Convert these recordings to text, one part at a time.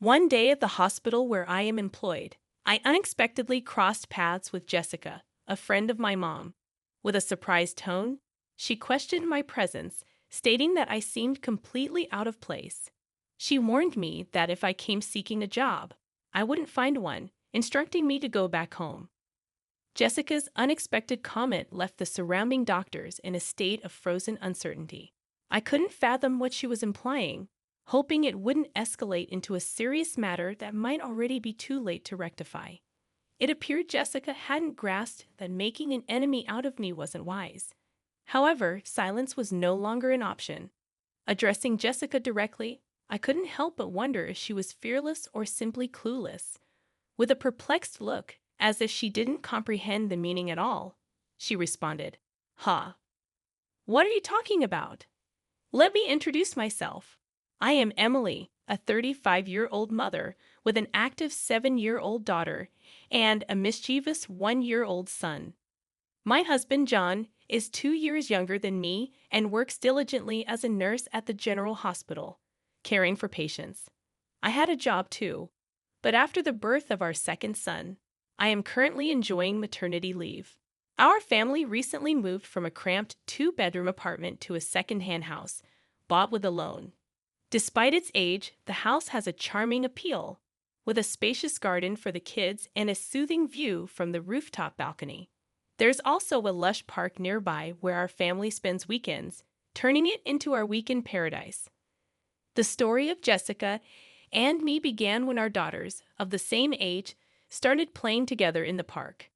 One day at the hospital where I am employed, I unexpectedly crossed paths with Jessica, a friend of my mom. With a surprised tone, she questioned my presence, stating that I seemed completely out of place. She warned me that if I came seeking a job, I wouldn't find one, instructing me to go back home. Jessica's unexpected comment left the surrounding doctors in a state of frozen uncertainty. I couldn't fathom what she was implying, hoping it wouldn't escalate into a serious matter that might already be too late to rectify. It appeared Jessica hadn't grasped that making an enemy out of me wasn't wise. However, silence was no longer an option. Addressing Jessica directly, I couldn't help but wonder if she was fearless or simply clueless. With a perplexed look, as if she didn't comprehend the meaning at all, she responded, "Huh? What are you talking about? Let me introduce myself. I am Emily, a 35-year-old mother with an active 7-year-old daughter and a mischievous 1-year-old son. My husband, John, is 2 years younger than me and works diligently as a nurse at the general hospital, caring for patients. I had a job too, but after the birth of our second son, I am currently enjoying maternity leave. Our family recently moved from a cramped 2-bedroom apartment to a second-hand house, bought with a loan. Despite its age, the house has a charming appeal, with a spacious garden for the kids and a soothing view from the rooftop balcony. There's also a lush park nearby where our family spends weekends, turning it into our weekend paradise. The story of Jessica and me began when our daughters, of the same age, started playing together in the park.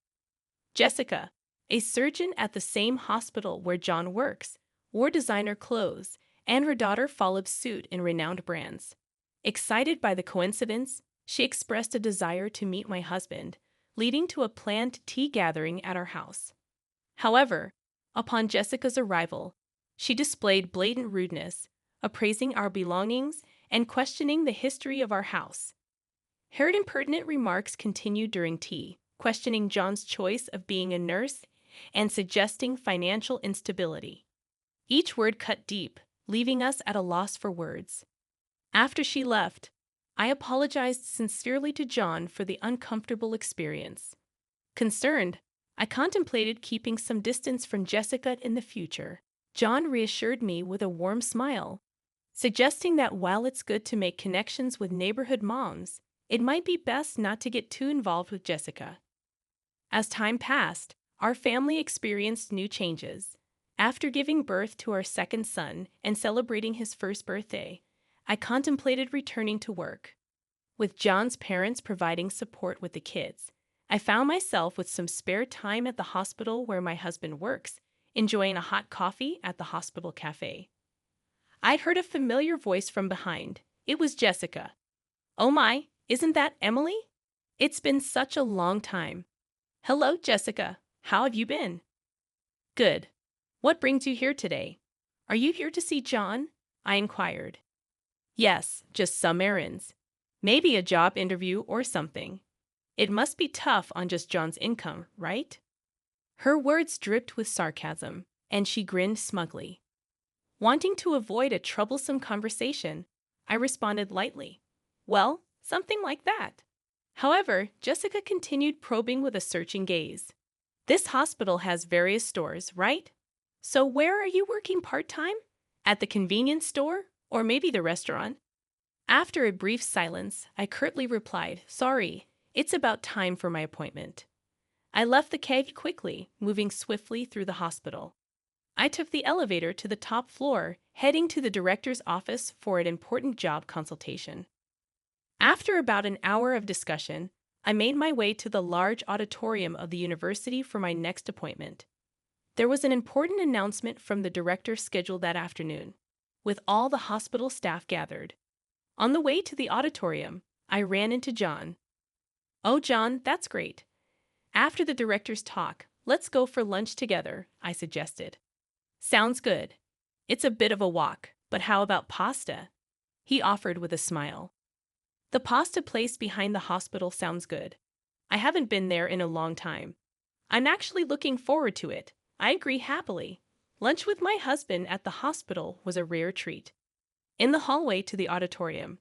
Jessica, a surgeon at the same hospital where John works, wore designer clothes, and her daughter followed suit in renowned brands. Excited by the coincidence, she expressed a desire to meet my husband, leading to a planned tea gathering at our house. However, upon Jessica's arrival, she displayed blatant rudeness, appraising our belongings and questioning the history of our house. Her impertinent remarks continued during tea, questioning John's choice of being a nurse and suggesting financial instability. Each word cut deep, leaving us at a loss for words. After she left, I apologized sincerely to John for the uncomfortable experience. Concerned, I contemplated keeping some distance from Jessica in the future. John reassured me with a warm smile, suggesting that while it's good to make connections with neighborhood moms, it might be best not to get too involved with Jessica. As time passed, our family experienced new changes. After giving birth to our second son and celebrating his first birthday, I contemplated returning to work. With John's parents providing support with the kids, I found myself with some spare time at the hospital where my husband works, enjoying a hot coffee at the hospital cafe. I'd heard a familiar voice from behind. It was Jessica. "Oh my, isn't that Emily? It's been such a long time." "Hello, Jessica. How have you been?" "Good. What brings you here today? Are you here to see John?" I inquired. "Yes, just some errands. Maybe a job interview or something. It must be tough on just John's income, right?" Her words dripped with sarcasm, and she grinned smugly. Wanting to avoid a troublesome conversation, I responded lightly, "Well, something like that." However, Jessica continued probing with a searching gaze. "This hospital has various stores, right? So where are you working part-time? At the convenience store? Or maybe the restaurant?" After a brief silence, I curtly replied, "Sorry, it's about time for my appointment." I left the cave quickly, moving swiftly through the hospital. I took the elevator to the top floor, heading to the director's office for an important job consultation. After about an hour of discussion, I made my way to the large auditorium of the university for my next appointment. There was an important announcement from the director scheduled that afternoon, with all the hospital staff gathered. On the way to the auditorium, I ran into John. "Oh, John, that's great. After the director's talk, let's go for lunch together," I suggested. "Sounds good. It's a bit of a walk, but how about pasta?" he offered with a smile. "The pasta place behind the hospital sounds good. I haven't been there in a long time. I'm actually looking forward to it." I agree happily. Lunch with my husband at the hospital was a rare treat. In the hallway to the auditorium,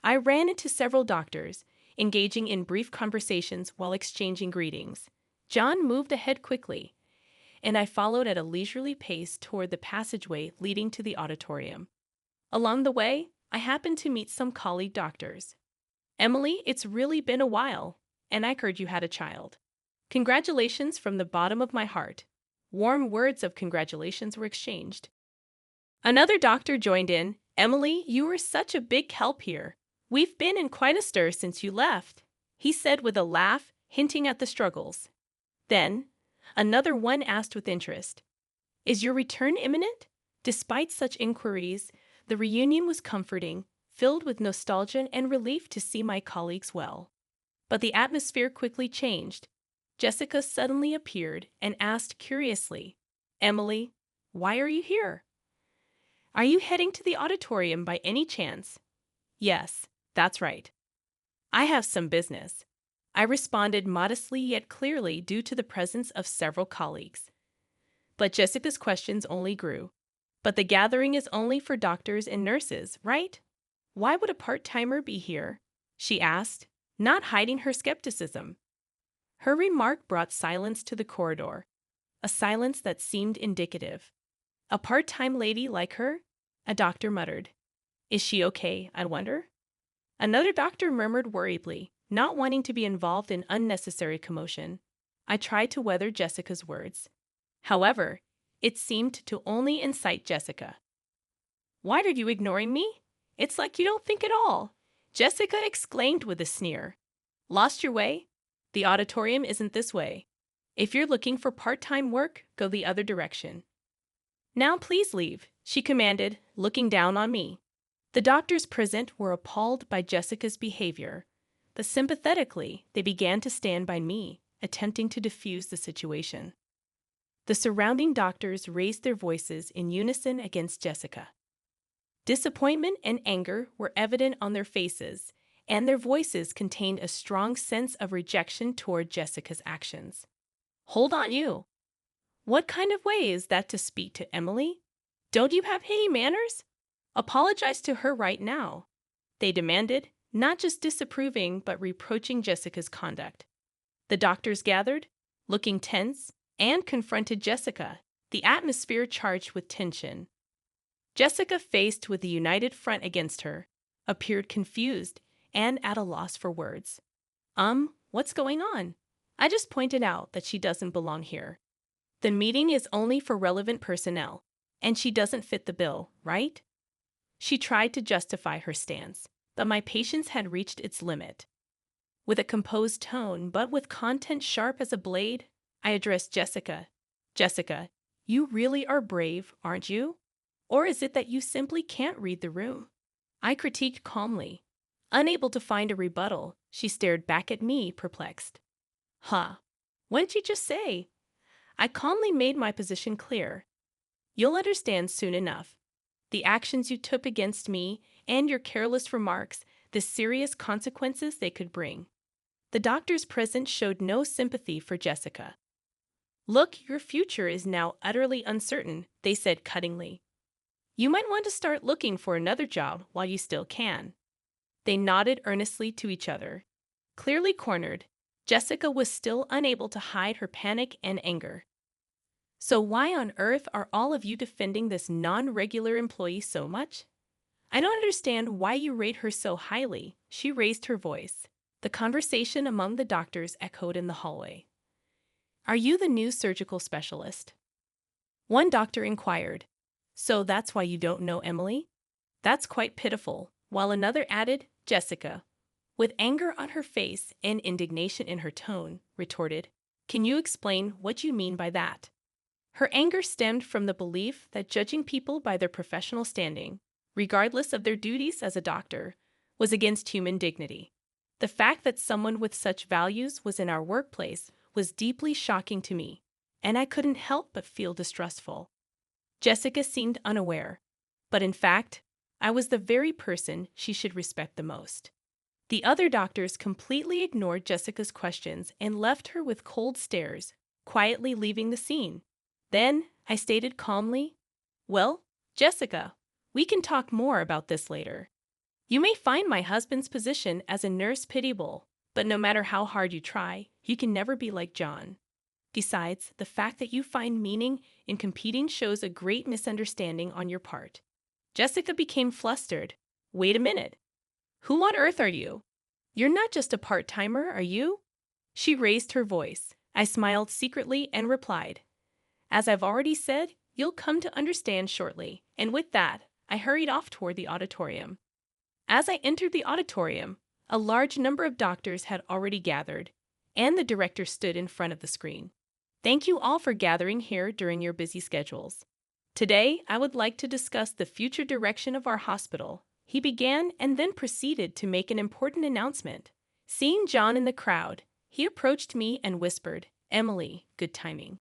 I ran into several doctors, engaging in brief conversations while exchanging greetings. John moved ahead quickly, and I followed at a leisurely pace toward the passageway leading to the auditorium. Along the way, I happened to meet some colleague doctors. Emily, it's really been a while, and I heard you had a child. Congratulations from the bottom of my heart. Warm words of congratulations were exchanged. Another doctor joined in. Emily, you were such a big help here. We've been in quite a stir since you left, he said with a laugh, hinting at the struggles. Then, another one asked with interest, is your return imminent? Despite such inquiries, the reunion was comforting, filled with nostalgia and relief to see my colleagues well. But the atmosphere quickly changed. Jessica suddenly appeared and asked curiously, Emily, why are you here? Are you heading to the auditorium by any chance? Yes, that's right. I have some business. I responded modestly yet clearly due to the presence of several colleagues. But Jessica's questions only grew. But the gathering is only for doctors and nurses, right? Why would a part-timer be here? She asked, not hiding her skepticism. Her remark brought silence to the corridor, a silence that seemed indicative. A part-time lady like her? A doctor muttered. Is she okay, I wonder? Another doctor murmured worriedly, not wanting to be involved in unnecessary commotion. I tried to weather Jessica's words. However, it seemed to only incite Jessica. Why are you ignoring me? It's like you don't think at all, Jessica exclaimed with a sneer. Lost your way? The auditorium isn't this way. If you're looking for part-time work, go the other direction. Now please leave, she commanded, looking down on me. The doctors present were appalled by Jessica's behavior, but sympathetically, they began to stand by me, attempting to defuse the situation. The surrounding doctors raised their voices in unison against Jessica. Disappointment and anger were evident on their faces, and their voices contained a strong sense of rejection toward Jessica's actions. Hold on, you. What kind of way is that to speak to Emily? Don't you have any manners? Apologize to her right now, they demanded, not just disapproving but reproaching Jessica's conduct. The doctors gathered, looking tense, and confronted Jessica, the atmosphere charged with tension. Jessica, faced with the united front against her, appeared confused and at a loss for words. What's going on? I just pointed out that she doesn't belong here. The meeting is only for relevant personnel, and she doesn't fit the bill, right? She tried to justify her stance, but my patience had reached its limit. With a composed tone, but with content sharp as a blade, I addressed Jessica. Jessica, you really are brave, aren't you? Or is it that you simply can't read the room? I critiqued calmly. Unable to find a rebuttal, she stared back at me, perplexed. What did you just say? I calmly made my position clear. You'll understand soon enough. The actions you took against me and your careless remarks, the serious consequences they could bring. The doctors present showed no sympathy for Jessica. Look, your future is now utterly uncertain, they said cuttingly. You might want to start looking for another job while you still can. They nodded earnestly to each other. Clearly cornered, Jessica was still unable to hide her panic and anger. So why on earth are all of you defending this non-regular employee so much? I don't understand why you rate her so highly, she raised her voice. The conversation among the doctors echoed in the hallway. Are you the new surgical specialist? One doctor inquired. So that's why you don't know Emily? That's quite pitiful, while another added, Jessica, with anger on her face and indignation in her tone, retorted, Can you explain what you mean by that? Her anger stemmed from the belief that judging people by their professional standing, regardless of their duties as a doctor, was against human dignity. The fact that someone with such values was in our workplace was deeply shocking to me, and I couldn't help but feel distrustful. Jessica seemed unaware, but in fact, I was the very person she should respect the most. The other doctors completely ignored Jessica's questions and left her with cold stares, quietly leaving the scene. Then I stated calmly, Well, Jessica, we can talk more about this later. You may find my husband's position as a nurse pitiable, but no matter how hard you try, you can never be like John. Besides, the fact that you find meaning in competing shows a great misunderstanding on your part. Jessica became flustered. Wait a minute. Who on earth are you? You're not just a part-timer, are you? She raised her voice. I smiled secretly and replied, as I've already said, you'll come to understand shortly. And with that, I hurried off toward the auditorium. As I entered the auditorium, a large number of doctors had already gathered, and the director stood in front of the screen. Thank you all for gathering here during your busy schedules. Today, I would like to discuss the future direction of our hospital. He began and then proceeded to make an important announcement. Seeing John in the crowd, he approached me and whispered, Emily, good timing.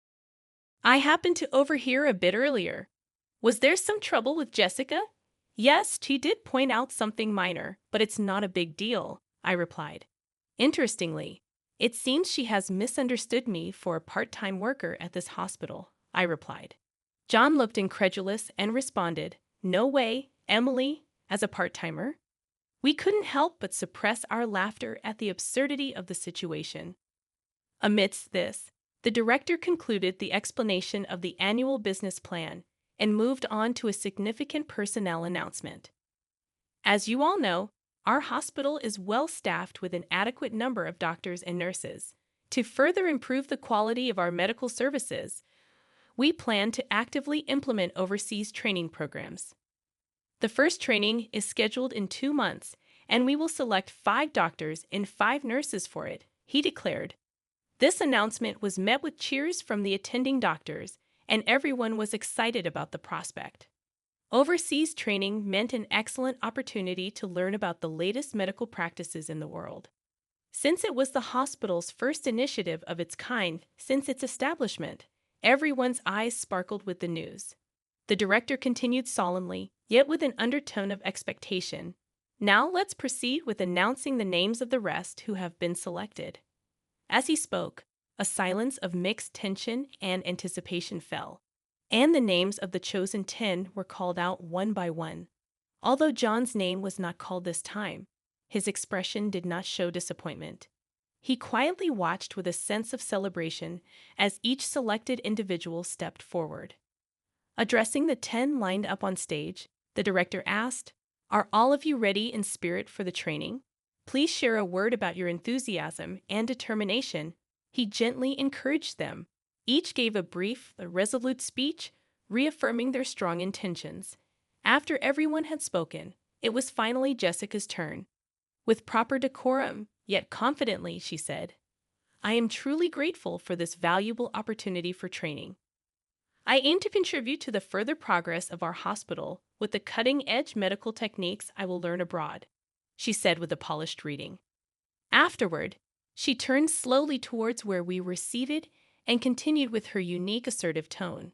I happened to overhear a bit earlier. Was there some trouble with Jessica? Yes, she did point out something minor, but it's not a big deal, I replied. Interestingly, it seems she has misunderstood me for a part-time worker at this hospital, I replied. John looked incredulous and responded, No way, Emily, as a part-timer? We couldn't help but suppress our laughter at the absurdity of the situation. Amidst this, the director concluded the explanation of the annual business plan and moved on to a significant personnel announcement. As you all know, our hospital is well-staffed with an adequate number of doctors and nurses. To further improve the quality of our medical services, we plan to actively implement overseas training programs. The first training is scheduled in 2 months, and we will select 5 doctors and 5 nurses for it, he declared. This announcement was met with cheers from the attending doctors, and everyone was excited about the prospect. Overseas training meant an excellent opportunity to learn about the latest medical practices in the world. Since it was the hospital's first initiative of its kind since its establishment, everyone's eyes sparkled with the news. The director continued solemnly, yet with an undertone of expectation. Now let's proceed with announcing the names of the rest who have been selected. As he spoke, a silence of mixed tension and anticipation fell, and the names of the chosen 10 were called out one by one. Although John's name was not called this time, his expression did not show disappointment. He quietly watched with a sense of celebration as each selected individual stepped forward. Addressing the 10 lined up on stage, the director asked, Are all of you ready in spirit for the training? Please share a word about your enthusiasm and determination. He gently encouraged them. Each gave a brief, resolute speech, reaffirming their strong intentions. After everyone had spoken, it was finally Jessica's turn. With proper decorum, yet confidently, she said, I am truly grateful for this valuable opportunity for training. I aim to contribute to the further progress of our hospital with the cutting-edge medical techniques I will learn abroad, she said with a polished greeting. Afterward, she turned slowly towards where we were seated and continued with her unique assertive tone.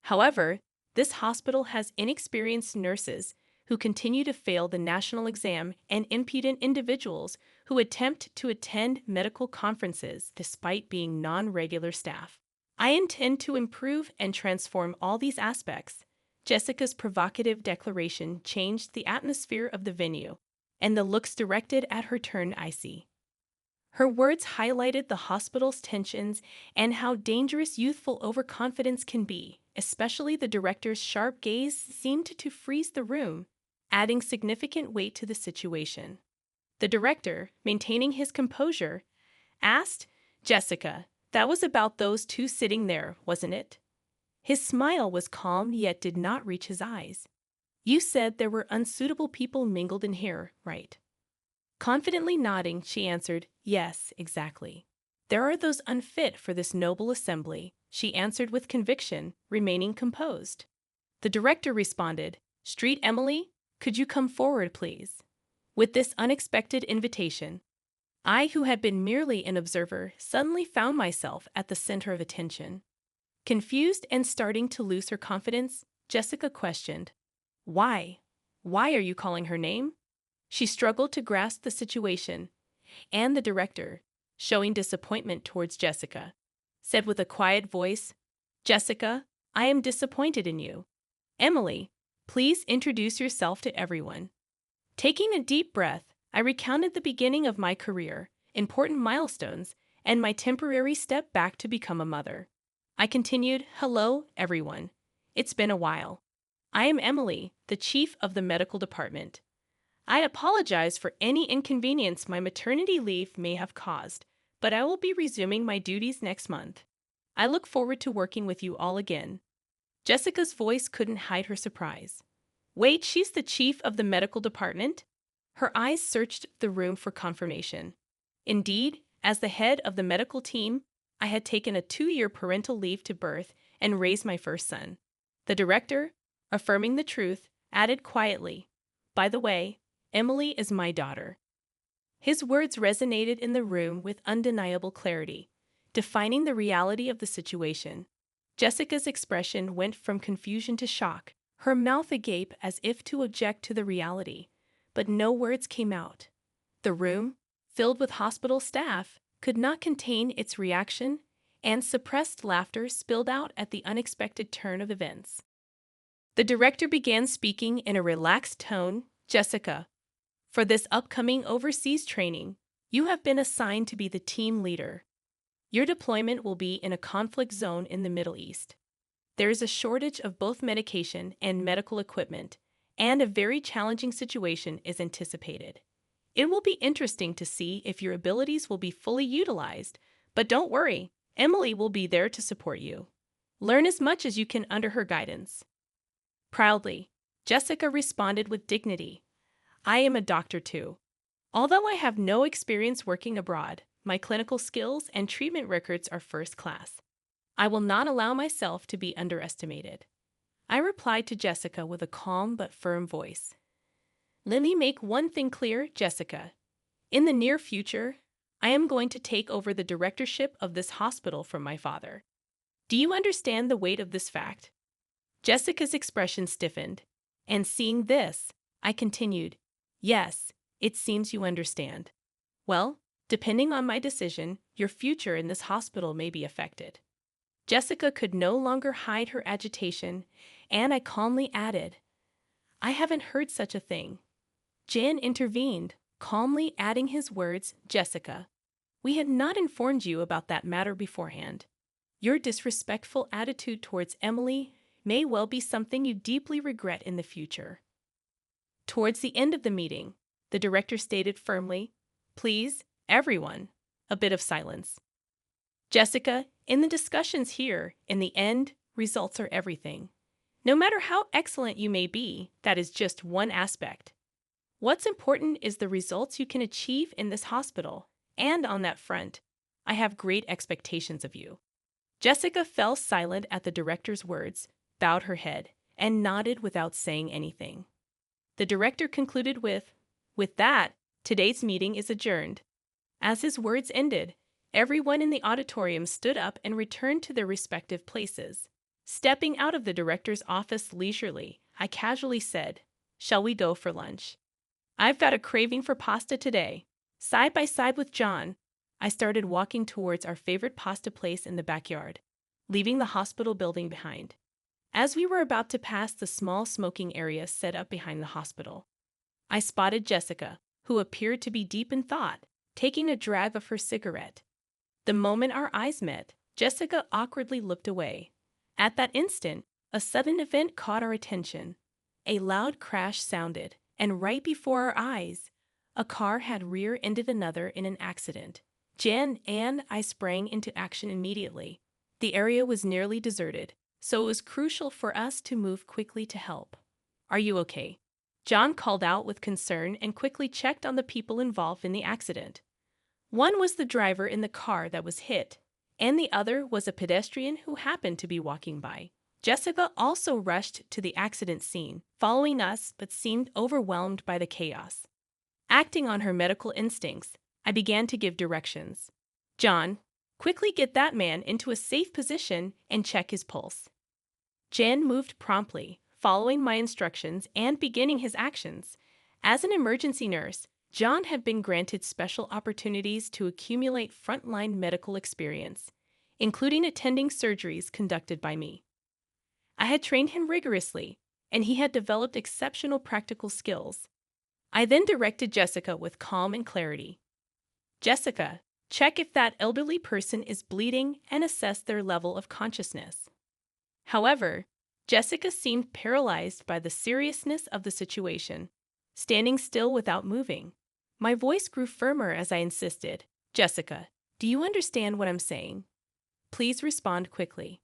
However, this hospital has inexperienced nurses who continue to fail the national exam and impudent individuals who attempt to attend medical conferences despite being non-regular staff. I intend to improve and transform all these aspects. Jessica's provocative declaration changed the atmosphere of the venue, and the looks directed at her turned icy. Her words highlighted the hospital's tensions and how dangerous youthful overconfidence can be, especially the director's sharp gaze seemed to freeze the room, adding significant weight to the situation. The director, maintaining his composure, asked, Jessica, that was about those 2 sitting there, wasn't it? His smile was calm yet did not reach his eyes. You said there were unsuitable people mingled in here, right? Confidently nodding, she answered, Yes, exactly. There are those unfit for this noble assembly, she answered with conviction, remaining composed. The director responded, Street Emily, could you come forward, please? With this unexpected invitation, I, who had been merely an observer, suddenly found myself at the center of attention. Confused and starting to lose her confidence, Jessica questioned, Why? Why are you calling her name? She struggled to grasp the situation, and the director, showing disappointment towards Jessica, said with a quiet voice, Jessica, I am disappointed in you. Emily, please introduce yourself to everyone. Taking a deep breath, I recounted the beginning of my career, important milestones, and my temporary step back to become a mother. I continued, "Hello, everyone. It's been a while. I am Emily, the chief of the medical department. I apologize for any inconvenience my maternity leave may have caused, but I will be resuming my duties next month. I look forward to working with you all again." Jessica's voice couldn't hide her surprise. "Wait, she's the chief of the medical department?" Her eyes searched the room for confirmation. Indeed, as the head of the medical team, I had taken a 2-year parental leave to birth and raise my first son. The director, affirming the truth, added quietly, "By the way, Emily is my daughter." His words resonated in the room with undeniable clarity, defining the reality of the situation. Jessica's expression went from confusion to shock, her mouth agape as if to object to the reality, but no words came out. The room, filled with hospital staff, could not contain its reaction, and suppressed laughter spilled out at the unexpected turn of events. The director began speaking in a relaxed tone. "Jessica, for this upcoming overseas training, you have been assigned to be the team leader. Your deployment will be in a conflict zone in the Middle East. There is a shortage of both medication and medical equipment, and a very challenging situation is anticipated. It will be interesting to see if your abilities will be fully utilized, but don't worry, Emily will be there to support you. Learn as much as you can under her guidance." Proudly, Jessica responded with dignity, "I am a doctor too. Although I have no experience working abroad, my clinical skills and treatment records are first class. I will not allow myself to be underestimated." I replied to Jessica with a calm but firm voice. "Let me make one thing clear, Jessica. In the near future, I am going to take over the directorship of this hospital from my father. Do you understand the weight of this fact?" Jessica's expression stiffened, and seeing this, I continued, "Yes, it seems you understand. Well, depending on my decision, your future in this hospital may be affected." Jessica could no longer hide her agitation, and I calmly added, "I haven't heard such a thing." Jan intervened, calmly adding his words, "Jessica, we had not informed you about that matter beforehand. Your disrespectful attitude towards Emily may well be something you deeply regret in the future." Towards the end of the meeting, the director stated firmly, "Please, everyone, a bit of silence. Jessica, in the discussions here, in the end, results are everything. No matter how excellent you may be, that is just one aspect. What's important is the results you can achieve in this hospital, and on that front, I have great expectations of you." Jessica fell silent at the director's words, bowed her head, and nodded without saying anything. The director concluded with that, today's meeting is adjourned." As his words ended, everyone in the auditorium stood up and returned to their respective places. Stepping out of the director's office leisurely, I casually said, "Shall we go for lunch? I've got a craving for pasta today." Side by side with John, I started walking towards our favorite pasta place in the backyard, leaving the hospital building behind. As we were about to pass the small smoking area set up behind the hospital, I spotted Jessica, who appeared to be deep in thought, taking a drag of her cigarette. The moment our eyes met, Jessica awkwardly looked away. At that instant, a sudden event caught our attention. A loud crash sounded, and right before our eyes, a car had rear-ended another in an accident. Jen and I sprang into action immediately. The area was nearly deserted, so it was crucial for us to move quickly to help. "Are you okay?" John called out with concern and quickly checked on the people involved in the accident. One was the driver in the car that was hit, and the other was a pedestrian who happened to be walking by. Jessica also rushed to the accident scene, following us, but seemed overwhelmed by the chaos. Acting on her medical instincts, I began to give directions. "John, quickly get that man into a safe position and check his pulse." Jan moved promptly, following my instructions and beginning his actions. As an emergency nurse, John had been granted special opportunities to accumulate frontline medical experience, including attending surgeries conducted by me. I had trained him rigorously, and he had developed exceptional practical skills. I then directed Jessica with calm and clarity. Jessica, check if that elderly person is bleeding and assess their level of consciousness. However, Jessica seemed paralyzed by the seriousness of the situation, standing still without moving. My voice grew firmer as I insisted. Jessica, do you understand what I'm saying? Please respond quickly.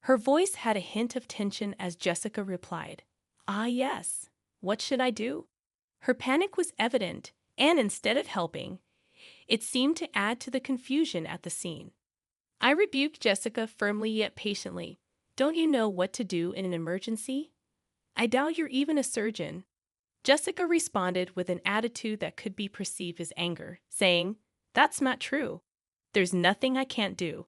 Her voice had a hint of tension as Jessica replied, "Ah, yes. What should I do?" Her panic was evident, and instead of helping, it seemed to add to the confusion at the scene. I rebuked Jessica firmly yet patiently. Don't you know what to do in an emergency? I doubt you're even a surgeon. Jessica responded with an attitude that could be perceived as anger, saying, "That's not true. There's nothing I can't do."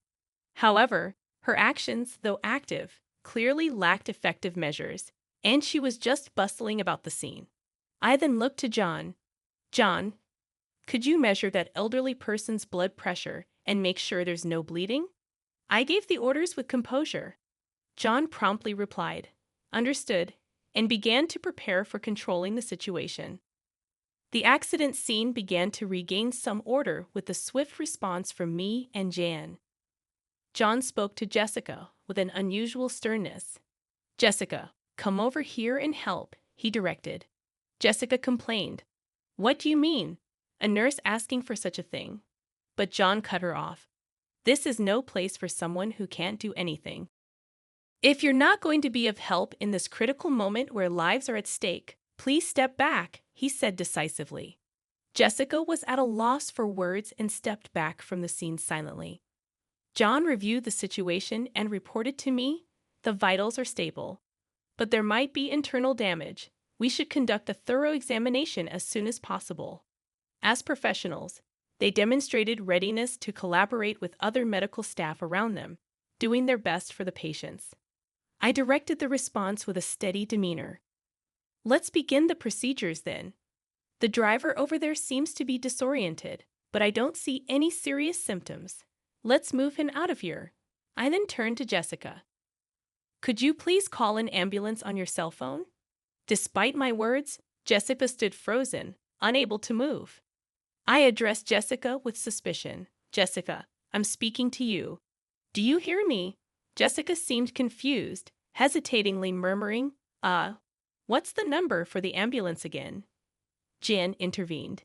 However, her actions, though active, clearly lacked effective measures, and she was just bustling about the scene. I then looked to John. John, could you measure that elderly person's blood pressure and make sure there's no bleeding? I gave the orders with composure. John promptly replied, "Understood," and began to prepare for controlling the situation. The accident scene began to regain some order with a swift response from me and Jan. John spoke to Jessica with an unusual sternness. "Jessica, come over here and help," he directed. Jessica complained. "What do you mean? A nurse asking for such a thing?" But John cut her off. "This is no place for someone who can't do anything. If you're not going to be of help in this critical moment where lives are at stake, please step back," he said decisively. Jessica was at a loss for words and stepped back from the scene silently. John reviewed the situation and reported to me, "The vitals are stable, but there might be internal damage. We should conduct a thorough examination as soon as possible." As professionals, they demonstrated readiness to collaborate with other medical staff around them, doing their best for the patients. I directed the response with a steady demeanor. "Let's begin the procedures then. The driver over there seems to be disoriented, but I don't see any serious symptoms. Let's move him out of here." I then turned to Jessica. "Could you please call an ambulance on your cell phone?" Despite my words, Jessica stood frozen, unable to move. I addressed Jessica with suspicion. "Jessica, I'm speaking to you. Do you hear me?" Jessica seemed confused, hesitatingly murmuring, What's the number for the ambulance again?" Jan intervened.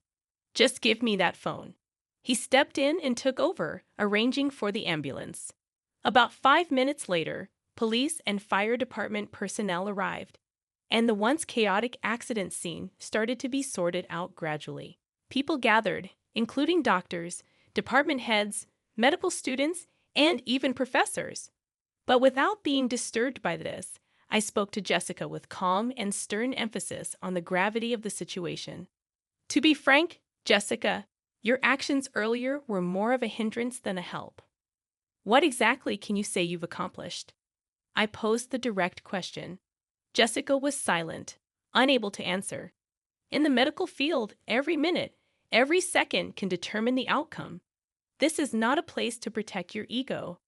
"Just give me that phone." He stepped in and took over, arranging for the ambulance. About 5 minutes later, police and fire department personnel arrived, and the once chaotic accident scene started to be sorted out gradually. People gathered, including doctors, department heads, medical students, and even professors. But without being disturbed by this, I spoke to Jessica with calm and stern emphasis on the gravity of the situation. "To be frank, Jessica, your actions earlier were more of a hindrance than a help. What exactly can you say you've accomplished?" I posed the direct question. Jessica was silent, unable to answer. In the medical field, every minute, every second can determine the outcome. This is not a place to protect your ego.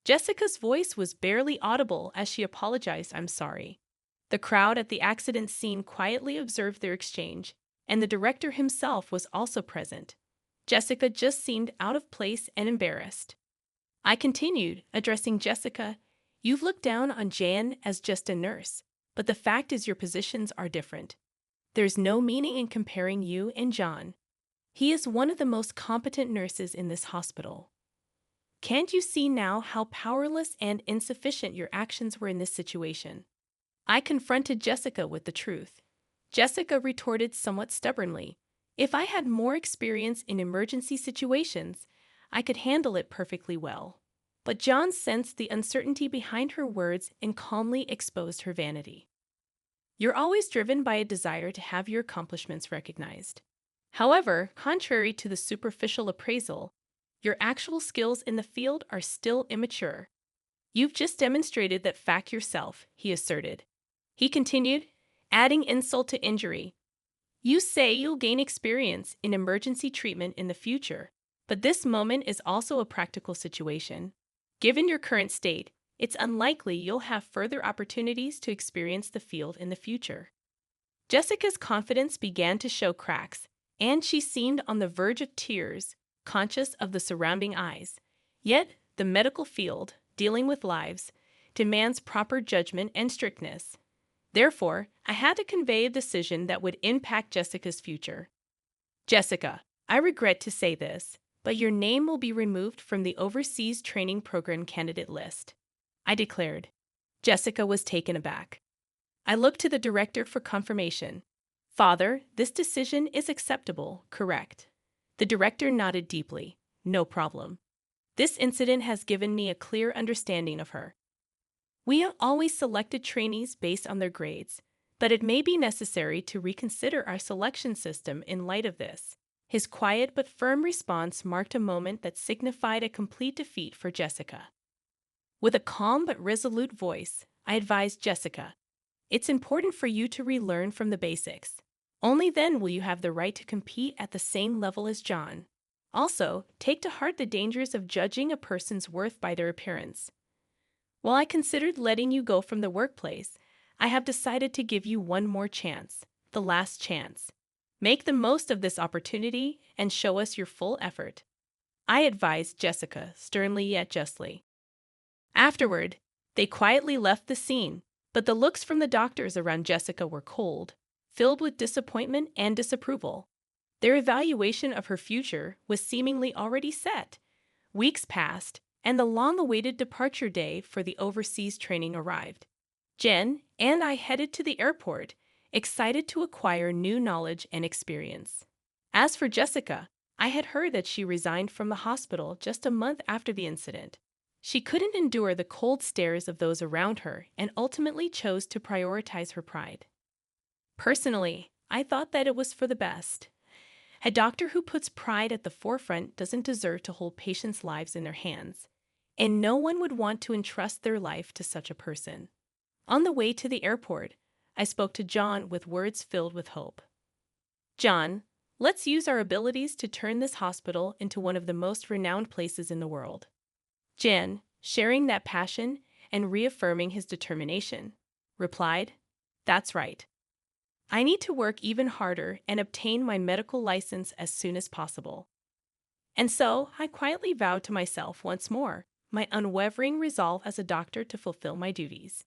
Jessica's voice was barely audible as she apologized, "I'm sorry." The crowd at the accident scene quietly observed their exchange, and the director himself was also present. Jessica just seemed out of place and embarrassed. I continued, addressing Jessica. "You've looked down on Jan as just a nurse, but the fact is your positions are different. There's no meaning in comparing you and John. He is one of the most competent nurses in this hospital. Can't you see now how powerless and insufficient your actions were in this situation?" I confronted Jessica with the truth. Jessica retorted somewhat stubbornly, "If I had more experience in emergency situations, I could handle it perfectly well." But John sensed the uncertainty behind her words and calmly exposed her vanity. "You're always driven by a desire to have your accomplishments recognized. However, contrary to the superficial appraisal, your actual skills in the field are still immature. You've just demonstrated that fact yourself," he asserted. He continued, adding insult to injury. "You say you'll gain experience in emergency treatment in the future, but this moment is also a practical situation. Given your current state, it's unlikely you'll have further opportunities to experience the field in the future." Jessica's confidence began to show cracks, and she seemed on the verge of tears, conscious of the surrounding eyes. Yet, the medical field, dealing with lives, demands proper judgment and strictness. Therefore, I had to convey a decision that would impact Jessica's future. Jessica, I regret to say this, but your name will be removed from the Overseas Training Program candidate list, I declared. Jessica was taken aback. I looked to the director for confirmation. Father, this decision is acceptable, correct? The director nodded deeply. No problem. This incident has given me a clear understanding of her. We have always selected trainees based on their grades, but it may be necessary to reconsider our selection system in light of this. His quiet but firm response marked a moment that signified a complete defeat for Jessica. With a calm but resolute voice, I advised Jessica, it's important for you to relearn from the basics. Only then will you have the right to compete at the same level as John. Also, take to heart the dangers of judging a person's worth by their appearance. While I considered letting you go from the workplace, I have decided to give you one more chance, the last chance. Make the most of this opportunity and show us your full effort. I advised Jessica, sternly yet justly. Afterward, they quietly left the scene, but the looks from the doctors around Jessica were cold, filled with disappointment and disapproval. Their evaluation of her future was seemingly already set. Weeks passed, and the long-awaited departure day for the overseas training arrived. Jen and I headed to the airport, excited to acquire new knowledge and experience. As for Jessica, I had heard that she resigned from the hospital just a month after the incident. She couldn't endure the cold stares of those around her and ultimately chose to prioritize her pride. Personally, I thought that it was for the best. A doctor who puts pride at the forefront doesn't deserve to hold patients' lives in their hands, and no one would want to entrust their life to such a person. On the way to the airport, I spoke to John with words filled with hope. John, let's use our abilities to turn this hospital into one of the most renowned places in the world. Jen, sharing that passion and reaffirming his determination, replied, That's right. I need to work even harder and obtain my medical license as soon as possible. And so I quietly vowed to myself once more my unwavering resolve as a doctor to fulfill my duties.